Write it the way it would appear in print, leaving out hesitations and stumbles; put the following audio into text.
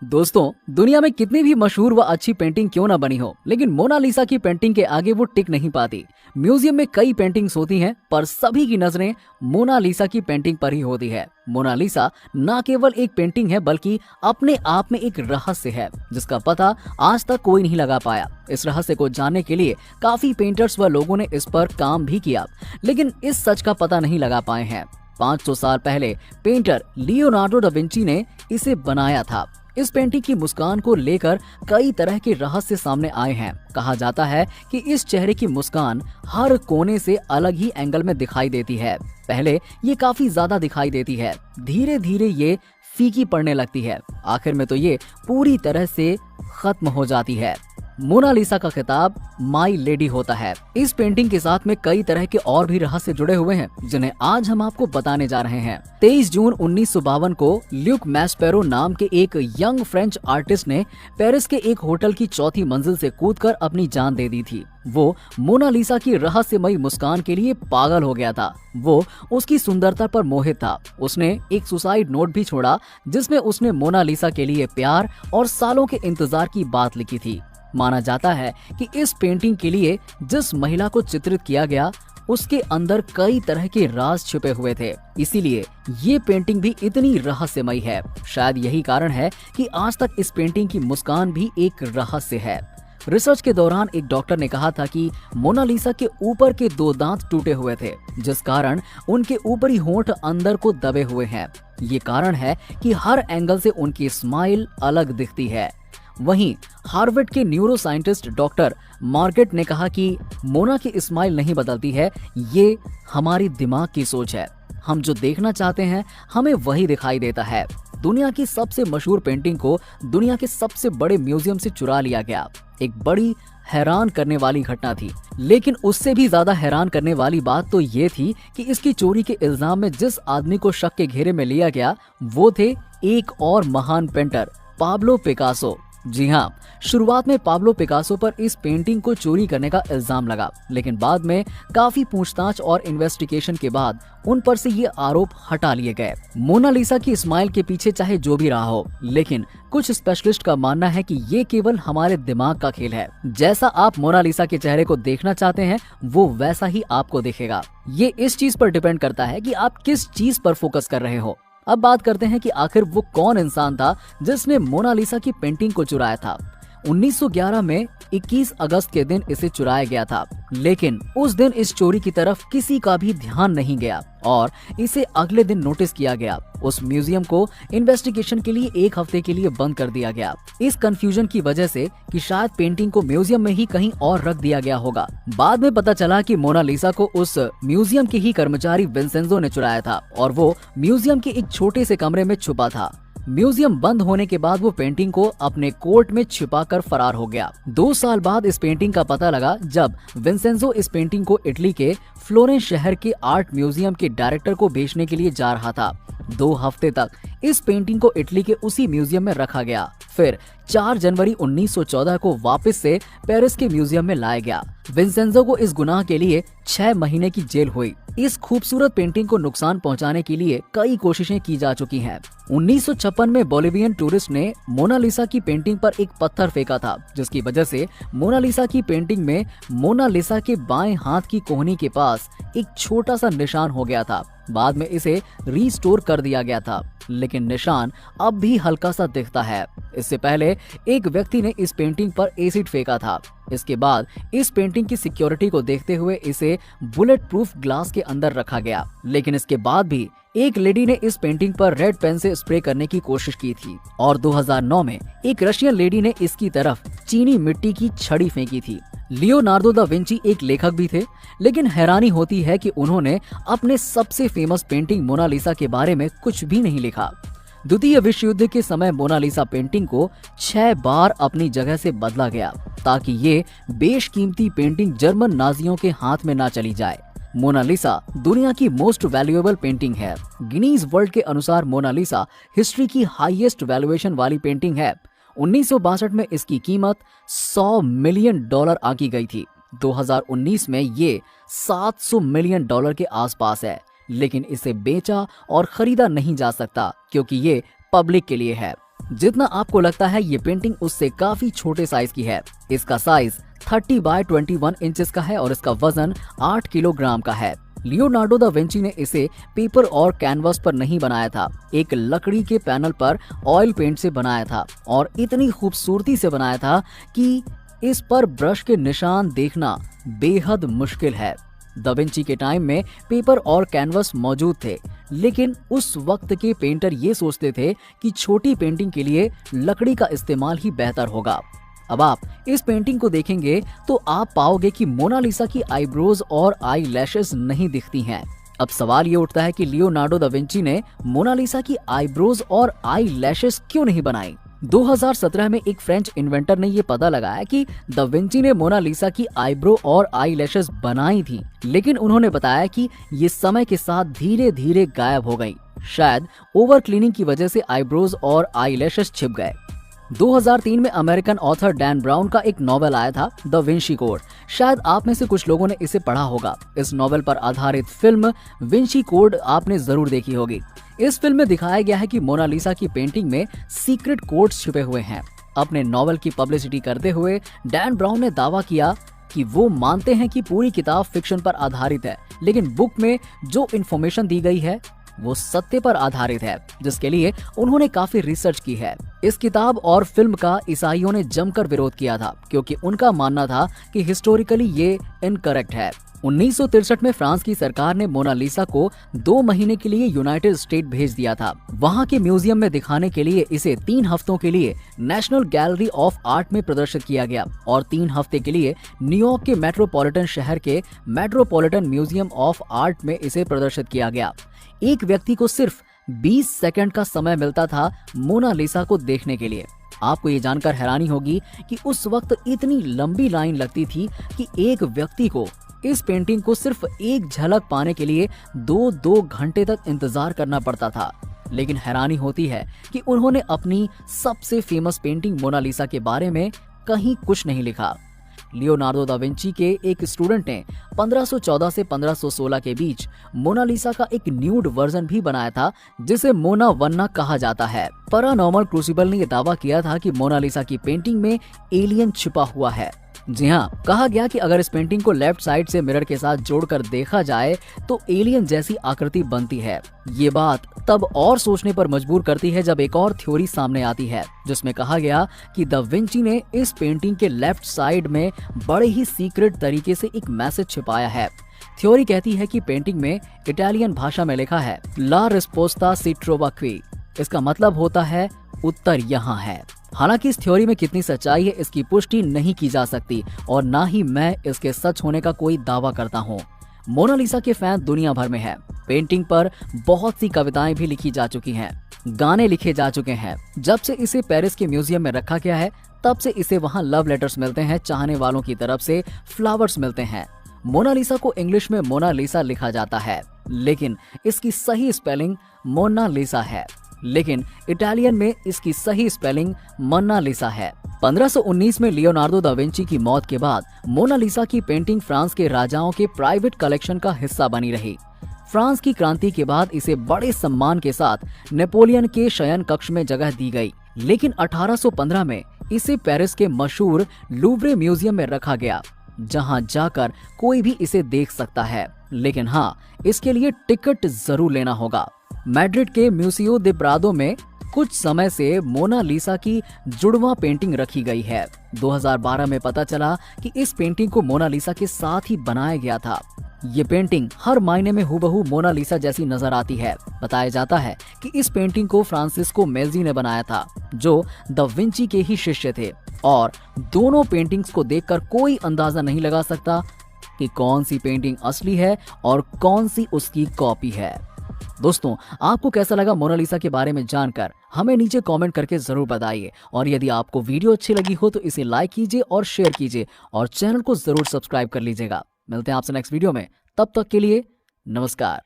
दोस्तों, दुनिया में कितनी भी मशहूर व अच्छी पेंटिंग क्यों ना बनी हो, लेकिन मोनालिसा की पेंटिंग के आगे वो टिक नहीं पाती। म्यूजियम में कई पेंटिंग्स होती हैं, पर सभी की नजरें मोनालिसा की पेंटिंग पर ही होती है। मोनालिसा न केवल एक पेंटिंग है, बल्कि अपने आप में एक रहस्य है, जिसका पता आज तक कोई नहीं लगा पाया। इस रहस्य को जानने के लिए काफी पेंटर्स व लोगों ने इस पर काम भी किया, लेकिन इस सच का पता नहीं लगा पाए हैं। 500 साल पहले पेंटर लियोनार्डो दा विंची ने इसे बनाया था। इस पेंटिंग की मुस्कान को लेकर कई तरह के रहस्य सामने आए हैं। कहा जाता है कि इस चेहरे की मुस्कान हर कोने से अलग ही एंगल में दिखाई देती है। पहले ये काफी ज्यादा दिखाई देती है, धीरे धीरे ये फीकी पड़ने लगती है, आखिर में तो ये पूरी तरह से खत्म हो जाती है। मोनालिसा का खिताब माई लेडी होता है। इस पेंटिंग के साथ में कई तरह के और भी रहस्य जुड़े हुए हैं, जिन्हें आज हम आपको बताने जा रहे हैं। 23 जून 1952 को ल्यूक मैस्पेरो नाम के एक यंग फ्रेंच आर्टिस्ट ने पेरिस के एक होटल की चौथी मंजिल से कूदकर अपनी जान दे दी थी। वो मोनालिसा की रहस्यमयी मुस्कान के लिए पागल हो गया था। वो उसकी सुंदरता पर मोहित था। उसने एक सुसाइड नोट भी छोड़ा, जिसमें उसने मोनालिसा के लिए प्यार और सालों के इंतजार की बात लिखी थी। माना जाता है कि इस पेंटिंग के लिए जिस महिला को चित्रित किया गया, उसके अंदर कई तरह के राज छुपे हुए थे, इसीलिए ये पेंटिंग भी इतनी रहस्यमयी है। शायद यही कारण है कि आज तक इस पेंटिंग की मुस्कान भी एक रहस्य है। रिसर्च के दौरान एक डॉक्टर ने कहा था कि मोनालिसा के ऊपर के 2 दांत टूटे हुए थे, जिस कारण उनके ऊपरी होंठ अंदर को दबे हुए हैं। ये कारण है कि हर एंगल से उनकी स्माइल अलग दिखती है। वहीं हार्वर्ड के न्यूरो साइंटिस्ट डॉक्टर मार्गेट ने कहा कि मोना की स्माइल नहीं बदलती है, ये हमारी दिमाग की सोच है। हम जो देखना चाहते हैं हमें वही दिखाई देता है। दुनिया की सबसे मशहूर पेंटिंग को दुनिया के सबसे बड़े म्यूजियम से चुरा लिया गया। एक बड़ी हैरान करने वाली घटना थी, लेकिन उससे भी ज्यादा हैरान करने वाली बात तो ये थी कि इसकी चोरी के इल्जाम में जिस आदमी को शक के घेरे में लिया गया, वो थे एक और महान पेंटर, पाब्लो पिकासो। जी हाँ, शुरुआत में पाब्लो पिकासो पर इस पेंटिंग को चोरी करने का इल्जाम लगा, लेकिन बाद में काफी पूछताछ और इन्वेस्टिगेशन के बाद उन पर से ये आरोप हटा लिए गए। मोनालिसा की स्माइल के पीछे चाहे जो भी रहा हो, लेकिन कुछ स्पेशलिस्ट का मानना है कि ये केवल हमारे दिमाग का खेल है। जैसा आप मोनालिसा के चेहरे को देखना चाहते हैं, वो वैसा ही आपको दिखेगा। ये इस चीज पर डिपेंड करता है कि आप किस चीज पर फोकस कर रहे हो। अब बात करते हैं कि आखिर वो कौन इंसान था जिसने मोनालिसा की पेंटिंग को चुराया था। 1911 में 21 अगस्त के दिन इसे चुराया गया था, लेकिन उस दिन इस चोरी की तरफ किसी का भी ध्यान नहीं गया और इसे अगले दिन नोटिस किया गया। उस म्यूजियम को इन्वेस्टिगेशन के लिए 1 हफ्ते के लिए बंद कर दिया गया, इस कंफ्यूजन की वजह से कि शायद पेंटिंग को म्यूजियम में ही कहीं और रख दिया गया होगा। बाद में पता चला कि मोनालिसा को उस म्यूजियम के ही कर्मचारी विंसेंजो ने चुराया था और वो म्यूजियम के एक छोटे से कमरे में छुपा था। म्यूजियम बंद होने के बाद वो पेंटिंग को अपने कोट में छिपाकर फरार हो गया। 2 साल बाद इस पेंटिंग का पता लगा, जब विंसेंजो इस पेंटिंग को इटली के फ्लोरेंस शहर के आर्ट म्यूजियम के डायरेक्टर को बेचने के लिए जा रहा था। 2 हफ्ते तक इस पेंटिंग को इटली के उसी म्यूजियम में रखा गया। फिर 4 जनवरी 1914 को वापस से पेरिस के म्यूजियम में लाया गया। विंसेंजो को इस गुनाह के लिए 6 महीने की जेल हुई। इस खूबसूरत पेंटिंग को नुकसान पहुंचाने के लिए कई कोशिशें की जा चुकी हैं। 1956 में बोलिवियन टूरिस्ट ने मोनालिसा की पेंटिंग पर एक पत्थर फेंका था, जिसकी वजह से मोनालिसा की पेंटिंग में मोनालिसा के बाएं हाथ की कोहनी के पास एक छोटा सा निशान हो गया था। बाद में इसे रीस्टोर कर दिया गया था, लेकिन निशान अब भी हल्का सा दिखता है। इससे पहले एक व्यक्ति ने इस पेंटिंग पर एसिड फेंका था। इसके बाद इस पेंटिंग की सिक्योरिटी को देखते हुए इसे बुलेट प्रूफ ग्लास के अंदर रखा गया, लेकिन इसके बाद भी एक लेडी ने इस पेंटिंग पर रेड पेन से स्प्रे करने की कोशिश की थी और 2009 में एक रशियन लेडी ने इसकी तरफ चीनी मिट्टी की छड़ी फेंकी थी। लियोनार्डो दा विंची एक लेखक भी थे, लेकिन हैरानी होती है कि उन्होंने अपने सबसे फेमस पेंटिंग मोनालिसा के बारे में कुछ भी नहीं लिखा। द्वितीय विश्व युद्ध के समय मोनालिसा पेंटिंग को 6 बार अपनी जगह से बदला गया, ताकि ये बेशकीमती पेंटिंग जर्मन नाजियों के हाथ में ना चली जाए। मोनालिसा दुनिया की मोस्ट वैल्यूएबल पेंटिंग है। गिनीज वर्ल्ड के अनुसार मोनालिसा हिस्ट्री की हाईएस्ट वैल्यूएशन वाली पेंटिंग है। 1962 में इसकी कीमत $100 मिलियन आंकी गई थी। 2019 में ये $700 मिलियन के आसपास है, लेकिन इसे बेचा और खरीदा नहीं जा सकता क्योंकि ये पब्लिक के लिए है। जितना आपको लगता है ये पेंटिंग उससे काफी छोटे साइज की है। इसका साइज 30 बाय 21 इंचेस का है और इसका वजन 8 किलोग्राम का है। लियोनार्डो दा विंची ने इसे पेपर और कैनवास पर नहीं बनाया था, एक लकड़ी के पैनल पर ऑयल पेंट से बनाया था और इतनी खूबसूरती से बनाया था कि इस पर ब्रश के निशान देखना बेहद मुश्किल है। दा विंची के टाइम में पेपर और कैनवास मौजूद थे, लेकिन उस वक्त के पेंटर ये सोचते थे कि छोटी पेंटिंग के लिए लकड़ी का इस्तेमाल ही बेहतर होगा। अब आप इस पेंटिंग को देखेंगे तो आप पाओगे कि मोनालिसा की आईब्रोज और आई लैशेस नहीं दिखती हैं। अब सवाल ये उठता है कि लियोनार्डो दा विंची ने मोनालिसा की आईब्रोज और आई लैशेस क्यों नहीं बनाई। 2017 में एक फ्रेंच इन्वेंटर ने ये पता लगाया कि दा विंची ने मोनालिसा की आईब्रो और आई लैशेस बनाई थी, लेकिन उन्होंने बताया कि ये समय के साथ धीरे धीरे गायब हो गई। शायद ओवर क्लीनिंग की वजह से आईब्रोज और आई लैशेस छिप गए। 2003 में अमेरिकन ऑथर डैन ब्राउन का एक नॉवेल आया था, द विंची कोड। शायद आप में से कुछ लोगों ने इसे पढ़ा होगा। इस नॉवेल पर आधारित फिल्म विंची कोड आपने जरूर देखी होगी। इस फिल्म में दिखाया गया है कि मोनालिसा की पेंटिंग में सीक्रेट कोड्स छुपे हुए हैं। अपने नॉवेल की पब्लिसिटी करते हुए डैन ब्राउन ने दावा किया कि वो मानते हैं कि पूरी किताब फिक्शन पर आधारित है, लेकिन बुक में जो इन्फॉर्मेशन दी गई है वो सत्य पर आधारित है, जिसके लिए उन्होंने काफी रिसर्च की है। इस किताब और फिल्म का ईसाइयों ने जमकर विरोध किया था, क्योंकि उनका मानना था कि हिस्टोरिकली ये इनकरेक्ट है। 1963 में फ्रांस की सरकार ने मोनालिसा को 2 महीने के लिए यूनाइटेड स्टेट भेज दिया था। वहां के म्यूजियम में दिखाने के लिए इसे 3 हफ्तों के लिए नेशनल गैलरी ऑफ आर्ट में प्रदर्शित किया गया और 3 हफ्ते के लिए न्यूयॉर्क के मेट्रोपॉलिटन शहर के मेट्रोपॉलिटन म्यूजियम ऑफ आर्ट में इसे प्रदर्शित किया गया। एक व्यक्ति को सिर्फ 20 सेकंड का समय मिलता था मोनालिसा को देखने के लिए। आपको ये जानकर हैरानी होगी कि उस वक्त इतनी लंबी लाइन लगती थी कि एक व्यक्ति को इस पेंटिंग को सिर्फ एक झलक पाने के लिए 2 घंटे तक इंतजार करना पड़ता था। लेकिन हैरानी होती है कि उन्होंने अपनी सबसे फेमस पेंटिंग मोनालिसा के बारे में कहीं कुछ नहीं लिखा। लियोनार्डो दा विंची के एक स्टूडेंट ने 1514 से 1516 के बीच मोनालिसा का एक न्यूड वर्जन भी बनाया था, जिसे मोना वन्ना कहा जाता है। पैरानॉर्मल क्रूसिबल ने यह दावा किया था कि मोनालिसा की पेंटिंग में एलियन छिपा हुआ है। जी हाँ, कहा गया कि अगर इस पेंटिंग को लेफ्ट साइड से मिरर के साथ जोड़कर देखा जाए तो एलियन जैसी आकृति बनती है। ये बात तब और सोचने पर मजबूर करती है जब एक और थ्योरी सामने आती है, जिसमें कहा गया कि दा विंची ने इस पेंटिंग के लेफ्ट साइड में बड़े ही सीक्रेट तरीके से एक मैसेज छिपाया है। थ्योरी कहती है कि पेंटिंग में इटालियन भाषा में लिखा है ला रिस्पोस्ता सी ट्रोवा qui। इसका मतलब होता है उत्तर यहाँ है। हालांकि इस थ्योरी में कितनी सच्चाई है इसकी पुष्टि नहीं की जा सकती और ना ही मैं इसके सच होने का कोई दावा करता हूँ। मोनालिसा के फैन दुनिया भर में हैं। पेंटिंग पर बहुत सी कविताएं भी लिखी जा चुकी हैं, गाने लिखे जा चुके हैं। जब से इसे पेरिस के म्यूजियम में रखा गया है तब से इसे वहाँ लव लेटर्स मिलते हैं, चाहने वालों की तरफ से फ्लावर्स मिलते हैं। मोनालिसा को इंग्लिश में मोनालिसा लिखा जाता है, लेकिन इसकी सही स्पेलिंग मोनालिसा है, लेकिन इटालियन में इसकी सही स्पेलिंग मोनालिसा है। 1519 में लियोनार्डो दा विंची की मौत के बाद मोनालिसा की पेंटिंग फ्रांस के राजाओं के प्राइवेट कलेक्शन का हिस्सा बनी रही। फ्रांस की क्रांति के बाद इसे बड़े सम्मान के साथ नेपोलियन के शयन कक्ष में जगह दी गई, लेकिन 1815 में इसे पेरिस के मशहूर लूव्रे म्यूजियम में रखा गया, जहां जाकर कोई भी इसे देख सकता है। लेकिन हाँ, इसके लिए टिकट जरूर लेना होगा। मैड्रिड के म्यूसियो दे प्रादो में कुछ समय से मोनालिसा की जुड़वा पेंटिंग रखी गई है। 2012 में पता चला कि इस पेंटिंग को मोनालिसा के साथ ही बनाया गया था। ये पेंटिंग हर मायने में हूबहू मोनालिसा जैसी नजर आती है। बताया जाता है कि इस पेंटिंग को फ्रांसिस्को मेल्जी ने बनाया था, जो दा विंची के ही शिष्य थे, और दोनों पेंटिंग्स को देखकर कोई अंदाजा नहीं लगा सकता कि कौन सी पेंटिंग असली है और कौन सी उसकी कॉपी है। दोस्तों, आपको कैसा लगा मोनालिसा के बारे में जानकर? हमें नीचे कमेंट करके जरूर बताइए, और यदि आपको वीडियो अच्छी लगी हो तो इसे लाइक कीजिए और शेयर कीजिए और चैनल को जरूर सब्सक्राइब कर लीजिएगा। मिलते हैं आपसे नेक्स्ट वीडियो में, तब तक के लिए नमस्कार।